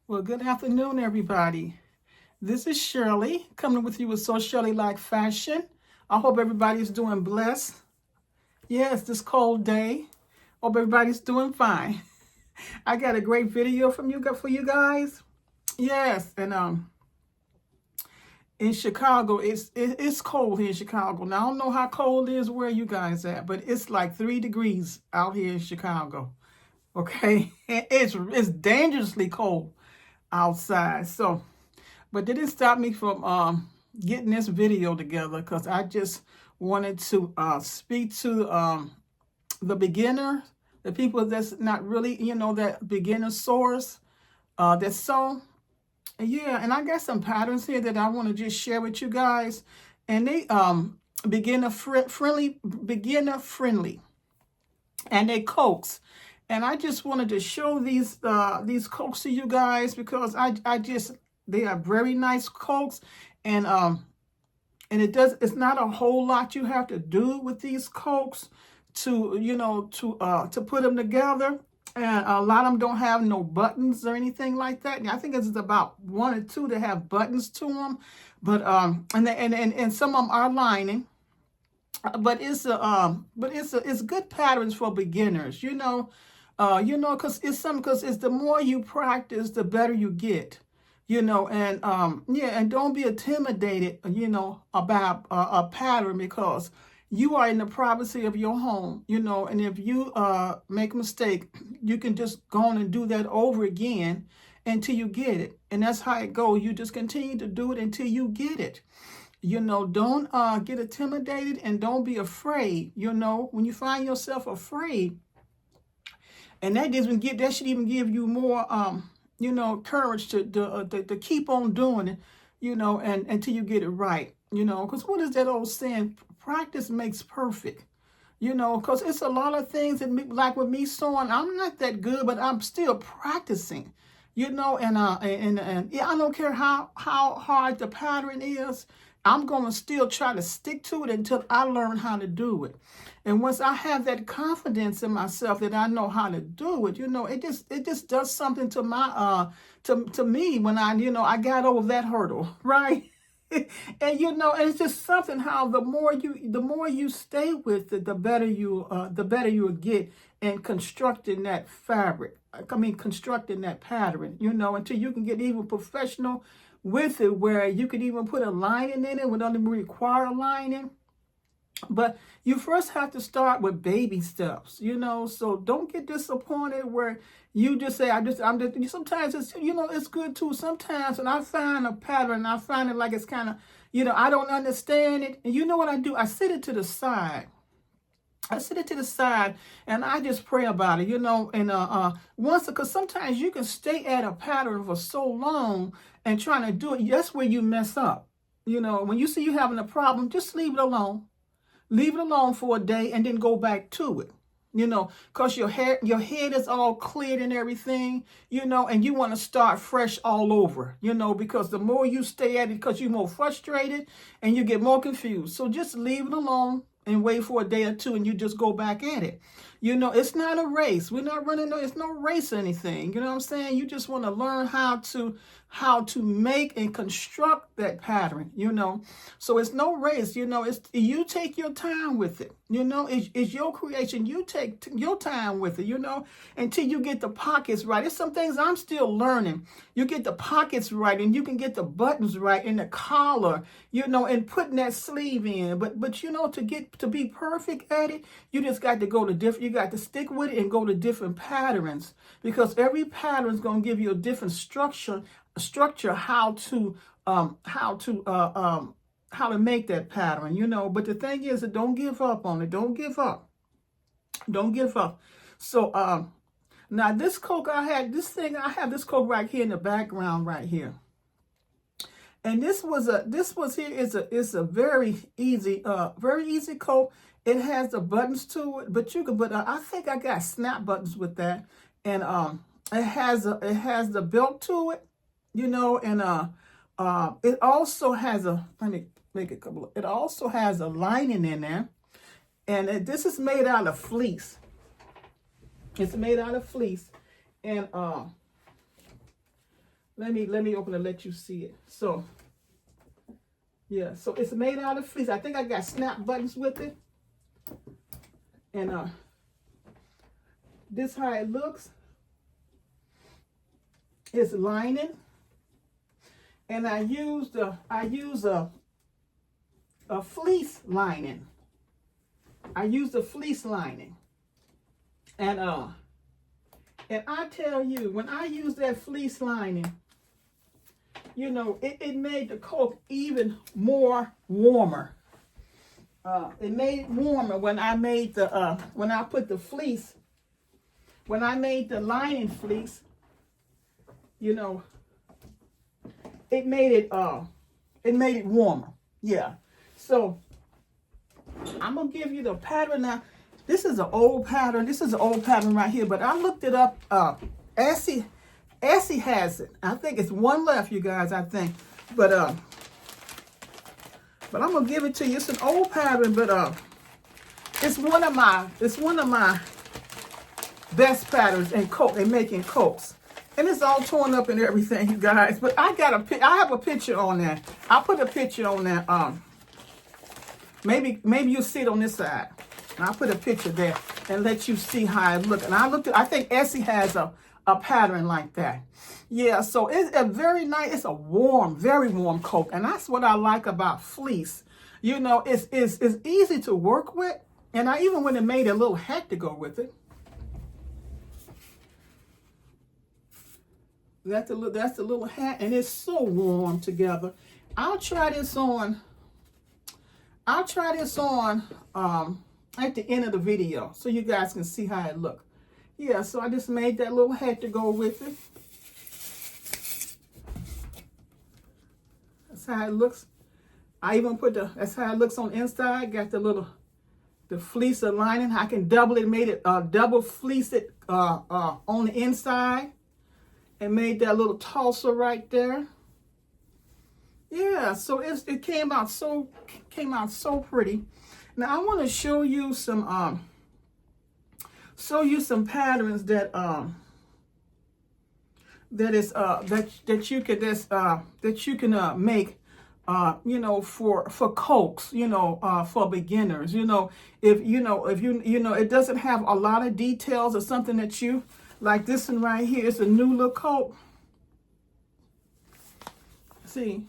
Well, good afternoon, everybody. This is Shirley coming with you with So Shirley Like Fashion. I hope everybody's doing blessed. Yes, this cold day. Hope everybody's doing fine. I got a great video for you guys. Yes, and in Chicago, it's cold here in Chicago. Now I don't know how cold it is where you guys at, but it's like 3 degrees out here in Chicago. Okay, it's dangerously cold outside. So, but that didn't stop me from getting this video together because I just wanted to speak to the beginner, the people that's not really, that beginner source that's so. Yeah, and I got some patterns here that I want to just share with you guys, and they beginner friendly, and they coats. And I just wanted to show these coats to you guys because they are very nice coats, and it's not a whole lot you have to do with these coats to put them together. And a lot of them don't have no buttons or anything like that. I think it's about 1 or 2 that have buttons to them, but and some of them are lining. But it's good patterns for beginners, because it's the more you practice, the better you get, and don't be intimidated, about a pattern because you are in the privacy of your home, and if you make a mistake, you can just go on and do that over again until you get it. And that's how it goes. You just continue to do it until you get it. Don't get intimidated and don't be afraid. When you find yourself afraid, and that should even give you more, courage to keep on doing it, and until you get it right, because what is that old saying? Practice makes perfect, because it's a lot of things that, like with me sewing, I'm not that good, but I'm still practicing, and I don't care how hard the pattern is. I'm going to still try to stick to it until I learn how to do it. And once I have that confidence in myself that I know how to do it, it just does something to my to me when I got over that hurdle, right? And it's just something how the more you stay with it, the better you get in constructing that fabric. Constructing that pattern, until you can get even professional with it, where you could even put a lining in it without even require lining. But you first have to start with baby steps, so don't get disappointed where you just say, I'm just, sometimes it's good too. Sometimes when I find a pattern, I find it like it's kind of, I don't understand it. And you know what I do? I sit it to the side. And I just pray about it, and once, because sometimes you can stay at a pattern for so long and trying to do it. That's where you mess up. When you see you having a problem, just leave it alone. Leave it alone for a day and then go back to it, because your head is all cleared and everything, and you want to start fresh all over, because the more you stay at it, because you're more frustrated and you get more confused. So just leave it alone and wait for a day or two and you just go back at it. It's not a race. We're not running. It's no race or anything. You know what I'm saying? You just want to learn how to make and construct that pattern, So it's no race, it's you take your time with it. It's your creation. You take your time with it, until you get the pockets right. It's some things I'm still learning. You get the pockets right and you can get the buttons right and the collar, and putting that sleeve in. But to be perfect at it, you just got to go to you got to stick with it and go to different patterns, because every pattern is going to give you a different structure how to make that pattern, but the thing is that don't give up on it. Don't give up. So now this coat I have this coat right here in the background right here, and this is a very easy coat. It has the buttons to it, but I think I got snap buttons with that, and it has the belt to it, and it also has let me make a couple. It also has a lining in there, and this is made out of fleece. It's made out of fleece, and Let me open it, let you see it. So yeah, so it's made out of fleece. I think I got snap buttons with it. And this how it looks. It's lining. And I use a fleece lining. I use the fleece lining. And I tell you, when I use that fleece lining, you know, it made the coat even more warmer. It made it warmer when I made the when I put the fleece, when I made the lining fleece, you know, it made it warmer. Yeah. So I'm gonna give you the pattern now. This is an old pattern. This is an old pattern right here, but I looked it up. Essie has it. I think it's one left, you guys, I think. But I'm gonna give it to you. It's an old pattern, but it's one of my best patterns in coat and making coats. And it's all torn up and everything, you guys. But I have a picture on that. I'll put a picture on that. Maybe you'll see it on this side. And I'll put a picture there and let you see how it looks. And I think Essie has a pattern like that. Yeah, so it's a very nice, it's a warm, very warm coat. And that's what I like about fleece. You know, it's easy to work with. And I even went and made a little hat to go with it. That's the little hat, and it's so warm together. I'll try this on at the end of the video so you guys can see how it looks. Yeah, so I just made that little hat to go with it. That's how it looks. I even put that's how it looks on the inside. Got the fleece lining. I can double it, made it double fleece it on the inside. And made that little tassel right there. Yeah, so it came out so pretty. Now I want to show you some patterns that you can make you know, for coats, you know, for beginners. You know, if it doesn't have a lot of details or something that you like. This one right here is a new look coat. See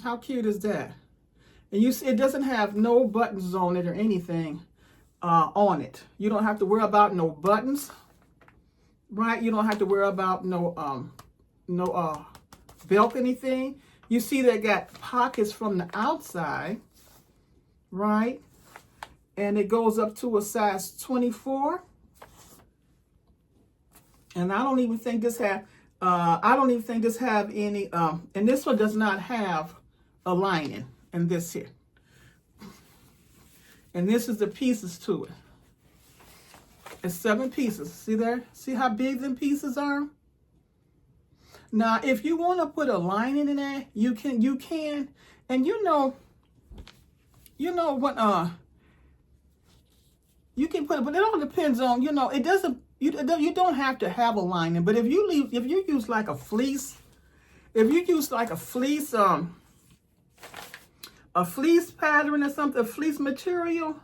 how cute is that? And you see it doesn't have no buttons on it or anything on it. You don't have to worry about no buttons, right? You don't have to worry about no belt anything. You see they got pockets from the outside, right? And it goes up to a size 24. And I don't even think this have any and this one does not have a lining in this here. And this is the pieces to it. It's 7 pieces. See there? See how big them pieces are? Now, if you want to put a lining in there, you can. And you know what you can put it, but it all depends on, you know, it doesn't. You don't have to have a lining, but if you use like a fleece, a fleece pattern or something, a fleece material,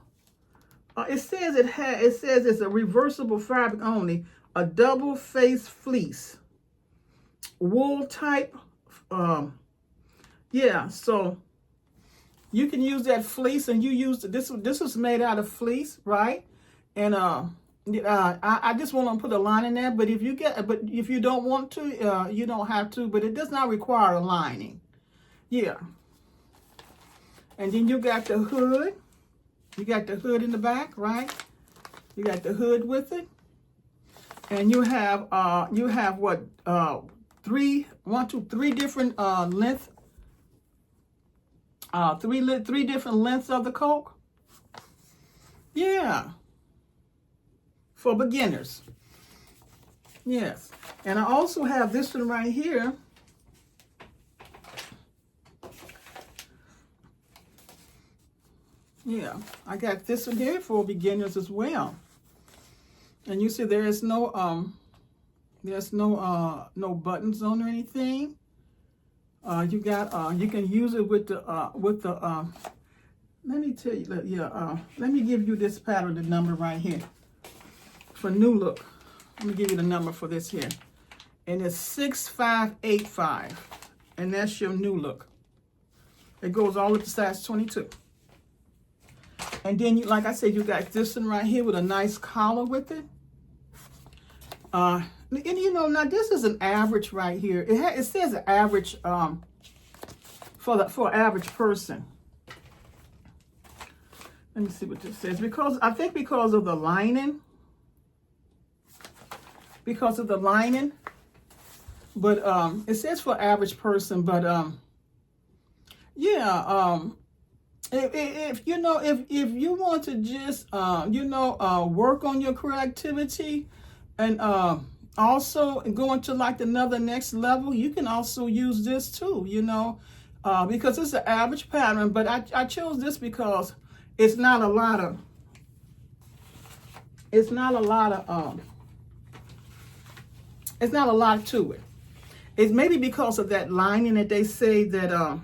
it says it's a reversible fabric only, a double face fleece, wool type, yeah. So you can use that fleece, and you use this. This was made out of fleece, right? And I just want to put a line in there, but if you don't want to, you don't have to, but it does not require a lining. Yeah. And then you got the hood. You got the hood in the back, right? You got the hood with it. And you have what, three different length, three different lengths of the coat. Yeah. For beginners. Yes. And I also have this one right here. Yeah, I got this one here for beginners as well. And you see there is no There's no buttons on or anything. You got you can use it with the let me tell you, let me give you this pattern, the number right here for new look. Let me give you the number for this here, and it's 6585, and that's your new look. It goes all up to size 22. And then, like I said, you got this one right here with a nice collar with it. And you know, now this is an average right here. It says an average for an average person. Let me see what this says. I think because of the lining. Because of the lining. But it says for average person, but yeah, if you know, if you want to just you know, work on your creativity and also go into like another next level, you can also use this too, you know, because it's an average pattern. But I chose this because it's not a lot of to it. It's maybe because of that lining that they say that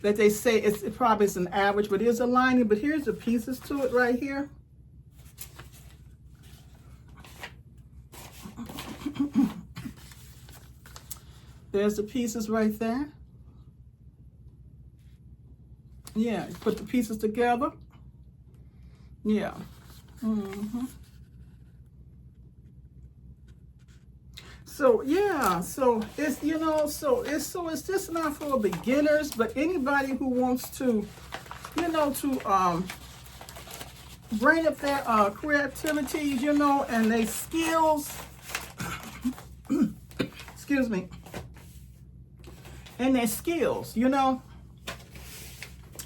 it probably is an average, but there's a lining. But here's the pieces to it right here. There's the pieces right there. Yeah, you put the pieces together. Yeah. So yeah, so it's, you know, so it's just not for beginners, but anybody who wants to, you know, to bring up their creativity, you know, and their skills. Excuse me. And their skills, you know.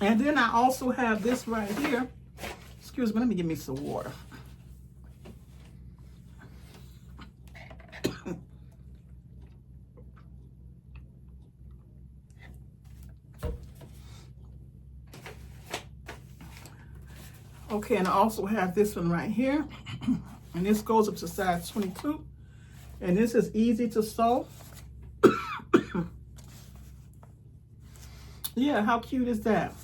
And then I also have this right here. Excuse me, let me give me some water. Okay, and I also have this one right here. And this goes up to size 22. And this is easy to sew. Yeah, how cute is that?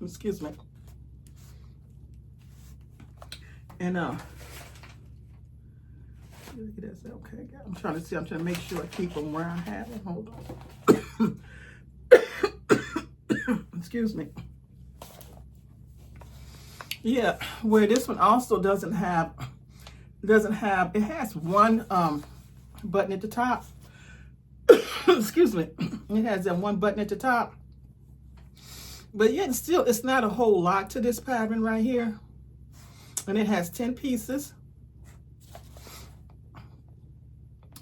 Excuse me. And look at this. Okay, I'm trying to make sure I keep them where I have them. Hold on. Excuse me. Yeah, where this one also doesn't have, it has one button at the top. Excuse me. It has that one button at the top. But yet still, it's not a whole lot to this pattern right here. And it has 10 pieces.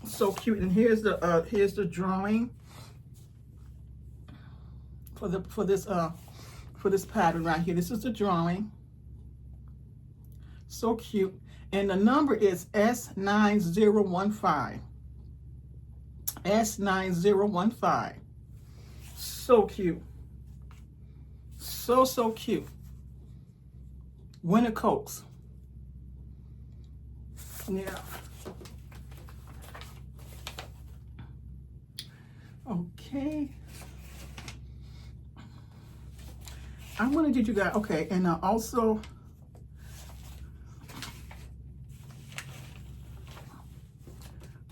So cute. And here's the drawing for this pattern right here. This is the drawing. So cute. And the number is S9015. S9015. So cute. So cute. Winter coats. Yeah. Okay. I'm gonna get you guys, okay, and also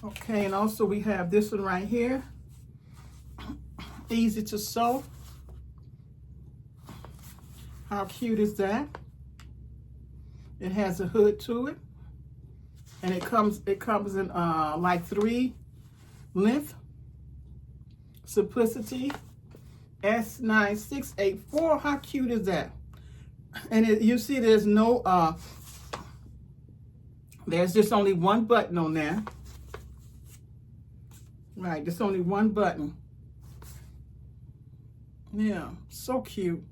okay, and also we have this one right here. Easy to sew. How cute is that? It has a hood to it, and it comes in like 3 length. Simplicity S9684. How cute is that? And you see, there's no there's just only one button on there. Right, just only one button. Yeah, so cute.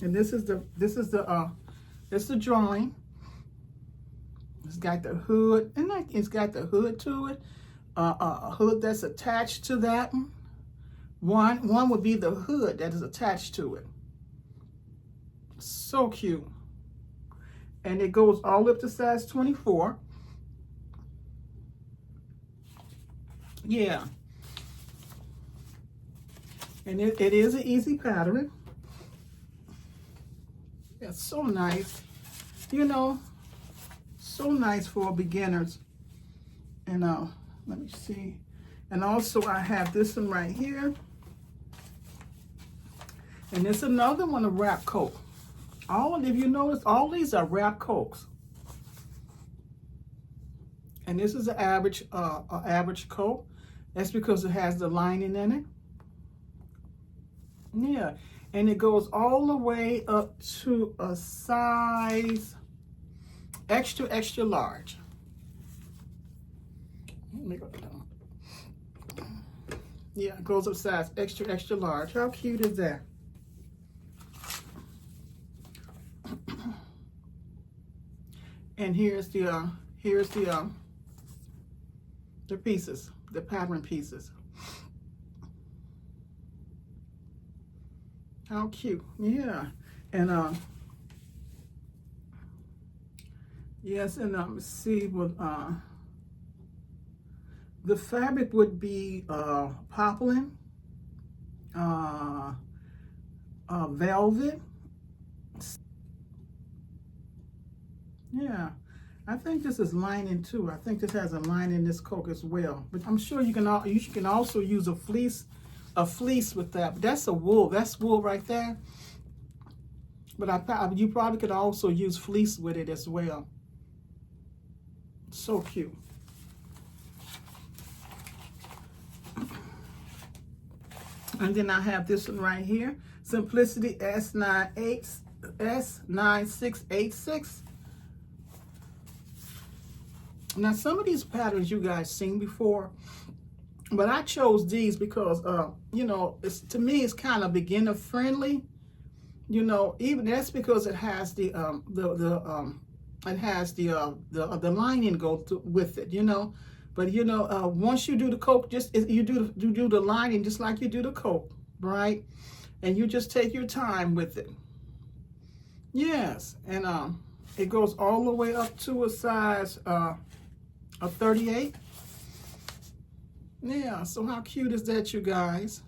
And this is the drawing. It's got the hood, and it's got the hood to it. A hood that's attached to that one. One would be the hood that is attached to it. So cute. And it goes all up to size 24. Yeah. And it is an easy pattern. It's so nice. You know, so nice for beginners. And let me see. And also I have this one right here. And it's another one, a wrap coat. If you notice, all these are wrap coats. And this is an average coat. That's because it has the lining in it. Yeah, and it goes all the way up to a size extra, extra large. Let me go down. Yeah, it goes up size extra, extra large. How cute is that? And here's the pieces, the pattern pieces. How cute. Yeah. And yes, and let's see what the fabric would be poplin, velvet. Yeah, I think this is lining too. I think this has a lining in this coat as well. But I'm sure you can also use a fleece with that. But that's a wool. That's wool right there. But you probably could also use fleece with it as well. So cute. And then I have this one right here, Simplicity S9686. Now, some of these patterns you guys seen before, but I chose these because, you know, to me it's kind of beginner friendly. You know, even that's because it has the lining go with it. You know, but you know, once you do the coat, you do the lining just like you do the coat, right? And you just take your time with it. Yes, and it goes all the way up to a size a 38. Yeah, so how cute is that, you guys?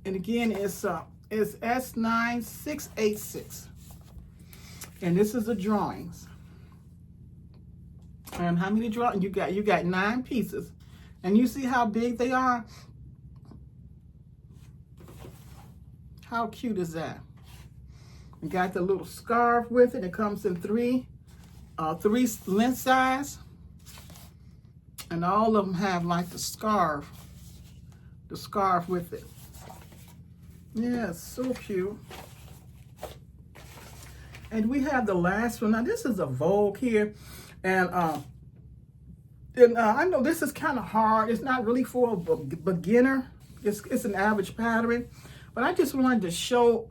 And again, it's S9686. And this is the drawings. And how many drawings you got? You got 9 pieces. And you see how big they are? How cute is that? You got the little scarf with it. It comes in three length size. And all of them have like the scarf with it. Yeah, it's so cute. And we have the last one. Now this is a Vogue here. And I know this is kind of hard. It's not really for a beginner. It's an average pattern. But I just wanted to show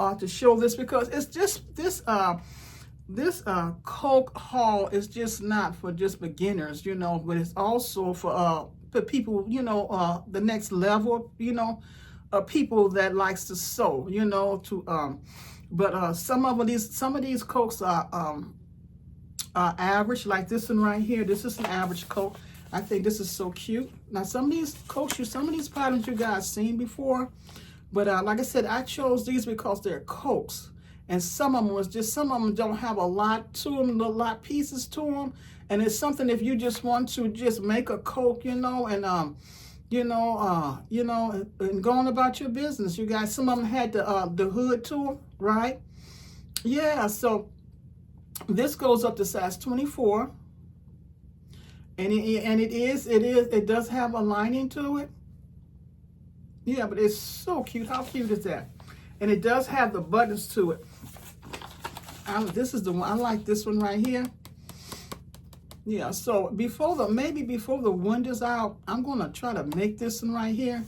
this because it's just this Coke haul is just not for just beginners, you know, but it's also for people, you know, the next level, you know, people that likes to sew, you know, but some of these coats are average, like this one right here. This is an average coat. I think this is so cute. Now some of these coats, some of these patterns you guys seen before, but like I said, I chose these because they're coats. And some of them don't have a lot to them, a lot pieces to them. And it's something if you just want to just make a coat, you know, and and go on about your business. You guys, some of them had the hood to them, right? Yeah. So this goes up to size 24, and it does have a lining to it. Yeah, but it's so cute. How cute is that? And it does have the buttons to it. This is the one. I like this one right here. Yeah, so maybe before the window's out, I'm going to try to make this one right here.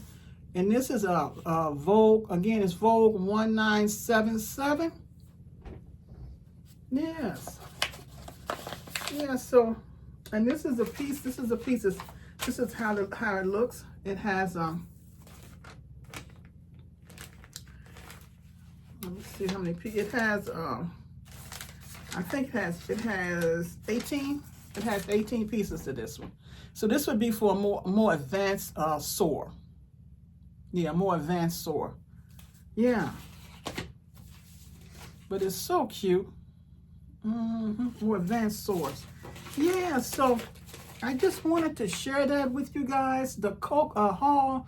And this is a Vogue. Again, it's Vogue 1977. Yes. Yeah, so, and this is a piece. This is how it looks. It has, let me see how many pieces. It has I think it has 18. It has 18 pieces to this one. So this would be for a more advanced sore. Yeah, more advanced sore. Yeah. But it's so cute. More advanced sores. Yeah, so I just wanted to share that with you guys. The Coke haul,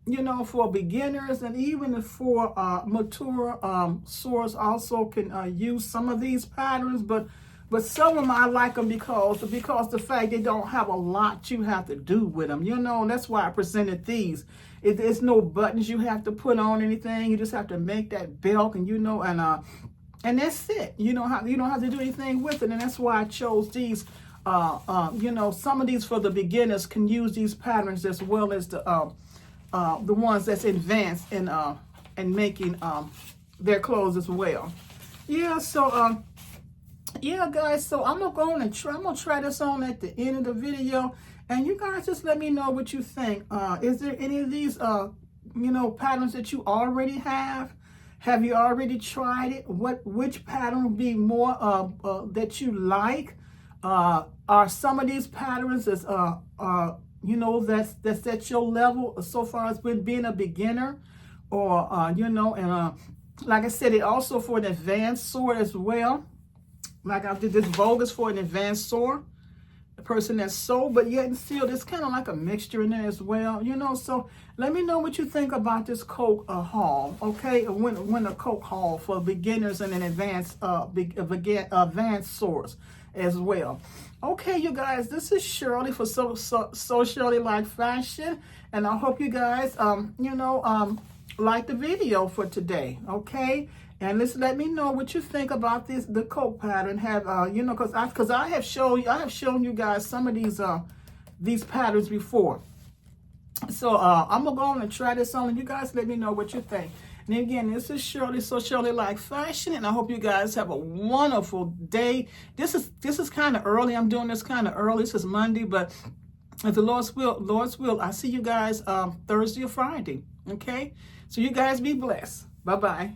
you know, for beginners and even for mature sores also can use some of these patterns. But some of them I like them because the fact they don't have a lot you have to do with them. You know, that's why I presented these. There's no buttons you have to put on anything. You just have to make that belt, and you know, and that's it. You don't have to do anything with it, and that's why I chose these. You know, some of these for the beginners can use these patterns as well as the ones that's advanced in making their clothes as well. Yeah, so yeah, guys. So I'm gonna try this on at the end of the video, and you guys just let me know what you think. Is there any of these you know, patterns that you already have? Have you already tried it? Which pattern would be more that you like? Are some of these patterns as you know, that's at your level so far as with being a beginner, or you know, and like I said, it also for an advanced sore as well. Like I did this bogus for an advanced sore, the person that's sewed, but yet and still there's kind of like a mixture in there as well, you know. So let me know what you think about this Coke haul, okay? When a Coke haul for beginners and an advanced advanced sores as well. Okay, you guys, this is Shirley for So Shirley Like Fashion, and I hope you guys you know, like the video for today, okay? And let me know what you think about the Coke pattern. Have you know, because I have shown you guys some of these patterns before. So I'm gonna go on and try this on, and you guys let me know what you think. And again, this is Shirley, So Shirley Like Fashion, and I hope you guys have a wonderful day. This is kind of early. I'm doing this kind of early. This is Monday, but if the Lord's will, I see you guys Thursday or Friday. Okay, so you guys be blessed. Bye bye.